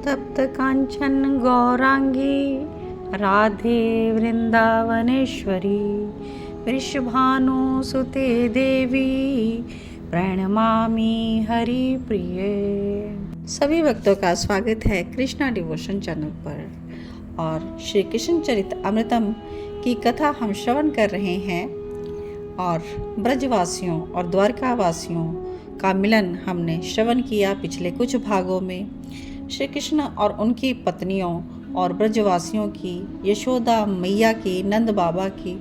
तप्त कांचन गौरांगी राधे वृंदावनेश्वरी वृषभानुसुते देवी प्रणमामि हरि प्रिय। सभी भक्तों का स्वागत है कृष्णा डिवोशन चैनल पर। और श्री कृष्ण चरित अमृतम की कथा हम श्रवण कर रहे हैं और ब्रजवासियों और द्वारकावासियों का मिलन हमने श्रवण किया पिछले कुछ भागों में। श्री कृष्ण और उनकी पत्नियों और ब्रजवासियों की, यशोदा मैया की, नंद बाबा की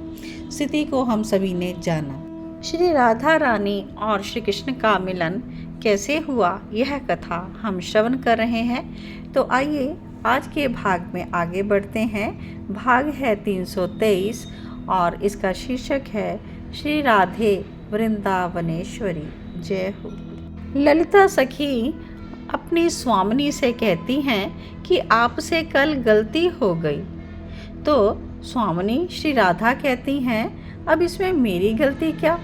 स्थिति को हम सभी ने जाना। श्री राधा रानी और श्री कृष्ण का मिलन कैसे हुआ, यह कथा हम श्रवण कर रहे हैं। तो आइए आज के भाग में आगे बढ़ते हैं। भाग है 323 और इसका शीर्षक है श्री राधे वृंदावनेश्वरी जय हो। ललिता सखी अपनी स्वामिनी से कहती हैं कि आपसे कल गलती हो गई। तो स्वामिनी श्री राधा कहती हैं, अब इसमें मेरी गलती क्या?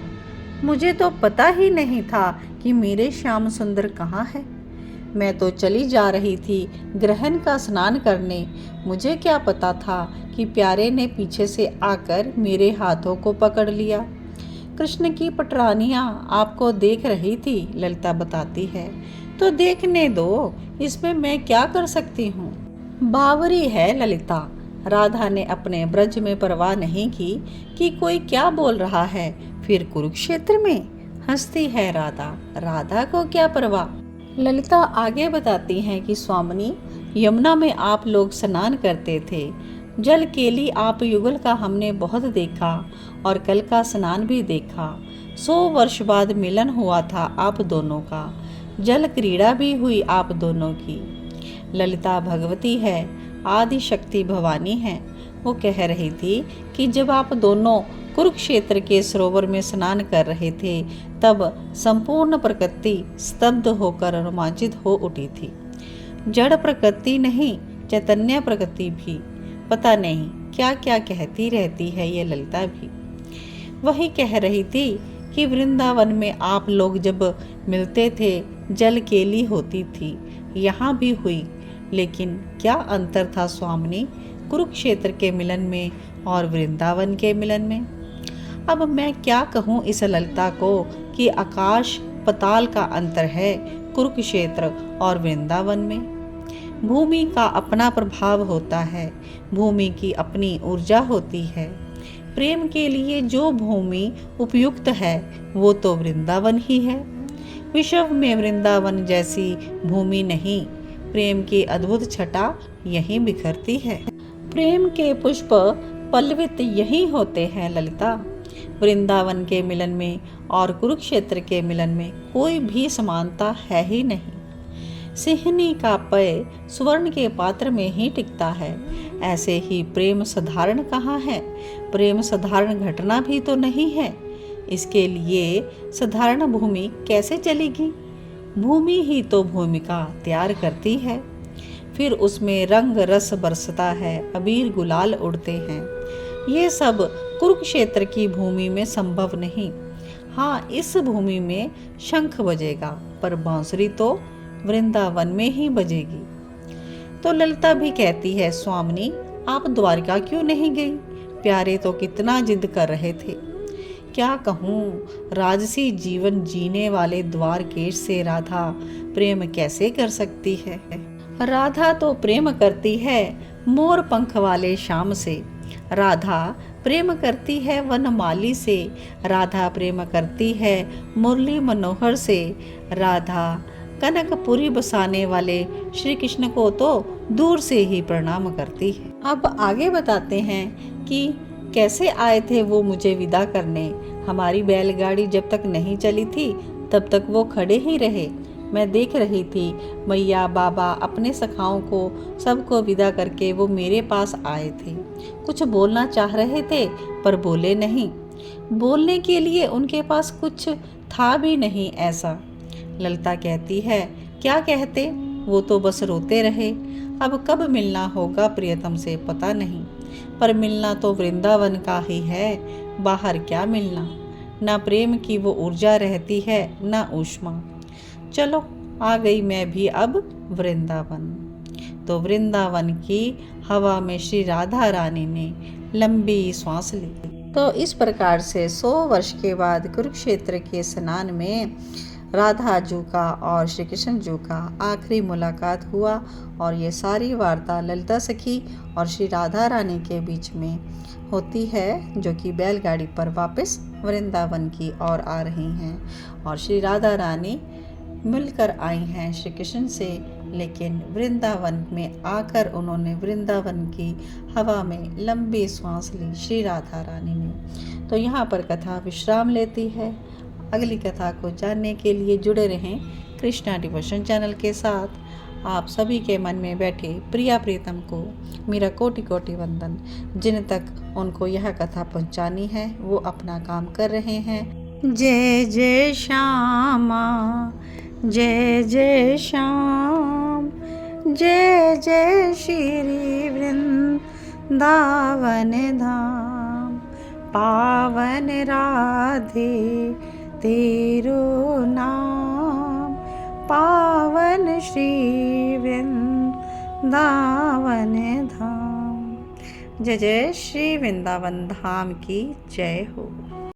मुझे तो पता ही नहीं था कि मेरे श्याम सुंदर कहाँ है। मैं तो चली जा रही थी ग्रहण का स्नान करने। मुझे क्या पता था कि प्यारे ने पीछे से आकर मेरे हाथों को पकड़ लिया। कृष्ण की पटरानियाँ आपको देख रही थी, ललिता बताती है। तो देखने दो, इसमें मैं क्या कर सकती हूँ। बावरी है ललिता। राधा ने अपने ब्रज में परवाह नहीं की कि कोई क्या बोल रहा है। फिर कुरुक्षेत्र में हंसती है राधा। राधा को क्या परवाह। ललिता आगे बताती हैं कि स्वामिनी, यमुना में आप लोग स्नान करते थे। जल केली आप युगल का हमने बहुत देखा और कल का स्नान भी देखा। 100 वर्ष बाद मिलन हुआ था आप दोनों का। जल क्रीड़ा भी हुई आप दोनों की। ललिता भगवती है, आदि शक्ति भवानी है। वो कह रही थी कि जब आप दोनों कुरुक्षेत्र के सरोवर में स्नान कर रहे थे, तब संपूर्ण प्रकृति स्तब्ध होकर रोमांचित हो उठी थी। जड़ प्रकृति नहीं, चैतन्य प्रकृति भी। पता नहीं क्या क्या कहती रहती है ये ललिता भी। वही कह रही थी कि वृंदावन में आप लोग जब मिलते थे जल केली होती थी, यहाँ भी हुई। लेकिन क्या अंतर था स्वामिनी कुरुक्षेत्र के मिलन में और वृंदावन के मिलन में। अब मैं क्या कहूँ इस ललिता को कि आकाश पताल का अंतर है कुरुक्षेत्र और वृंदावन में। भूमि का अपना प्रभाव होता है, भूमि की अपनी ऊर्जा होती है। प्रेम के लिए जो भूमि उपयुक्त है वो तो वृंदावन ही है। विश्व में वृंदावन जैसी भूमि नहीं। प्रेम की अद्भुत छटा यहीं बिखरती है। प्रेम के पुष्प पल्लवित यहीं होते हैं ललिता। वृंदावन के मिलन में और कुरुक्षेत्र के मिलन में कोई भी समानता है ही नहीं। सिंहनी का पेय स्वर्ण के पात्र में ही टिकता है। ऐसे ही प्रेम साधारण कहाँ है। प्रेम साधारण घटना भी तो नहीं है। इसके लिए साधारण भूमि कैसे चलेगी। भूमि ही तो भूमिका तैयार करती है। फिर उसमें रंग रस बरसता है, अबीर गुलाल उड़ते हैं। ये सब कुरुक्षेत्र की भूमि में संभव नहीं। हाँ, इस भूमि में शंख बजेगा, पर बांसुरी तो वृंदावन में ही बजेगी। तो ललिता भी कहती है, स्वामिनी आप द्वारका क्यों नहीं गई? प्यारे तो कितना जिद कर रहे थे। क्या कहूँ, राजसी जीवन जीने वाले द्वारकेश से राधा प्रेम कैसे कर सकती है। राधा तो प्रेम करती है मोर पंख वाले श्याम से। राधा प्रेम करती है वनमाली से। राधा प्रेम करती है मुरली मनोहर से। राधा कनकपुरी बसाने वाले श्री कृष्ण को तो दूर से ही प्रणाम करती है। अब आगे बताते हैं कि कैसे आए थे वो मुझे विदा करने। हमारी बैलगाड़ी जब तक नहीं चली थी तब तक वो खड़े ही रहे। मैं देख रही थी मैया बाबा अपने सखाओं को सबको विदा करके वो मेरे पास आए थे। कुछ बोलना चाह रहे थे पर बोले नहीं। बोलने के लिए उनके पास कुछ था भी नहीं ऐसा। ललिता कहती है, क्या कहते, वो तो बस रोते रहे। अब कब मिलना होगा प्रियतम से पता नहीं, पर मिलना तो वृंदावन का ही है, बाहर क्या मिलना। ना प्रेम की वो ऊर्जा रहती है, ना ऊष्मा। चलो आ गई मैं भी अब वृंदावन। तो वृंदावन की हवा में श्री राधा रानी ने लंबी सांस ली। तो इस प्रकार से 100 वर्ष के बाद कुरुक्षेत्र के स्नान में राधा जू का और श्री कृष्ण जू का आखिरी मुलाकात हुआ और ये सारी वार्ता ललिता सखी और श्री राधा रानी के बीच में होती है, जो कि बैलगाड़ी पर वापस वृंदावन की ओर आ रही हैं और श्री राधा रानी मिलकर आई हैं श्री कृष्ण से, लेकिन वृंदावन में आकर उन्होंने वृंदावन की हवा में लंबी सांस ली श्री राधा रानी ने। तो यहाँ पर कथा विश्राम लेती है। अगली कथा को जानने के लिए जुड़े रहें कृष्णा डिवोशन चैनल के साथ। आप सभी के मन में बैठे प्रिया प्रीतम को मेरा कोटि कोटि वंदन। जिन तक उनको यह कथा पहुंचानी है वो अपना काम कर रहे हैं। जय जय श्यामा, जय जय श्याम, जय जय श्री वृंदावन धाम। पावन राधे तेरो नाम, पावन श्री वृंदावन धाम। जय जय श्री वृंदावन धाम की जय हो।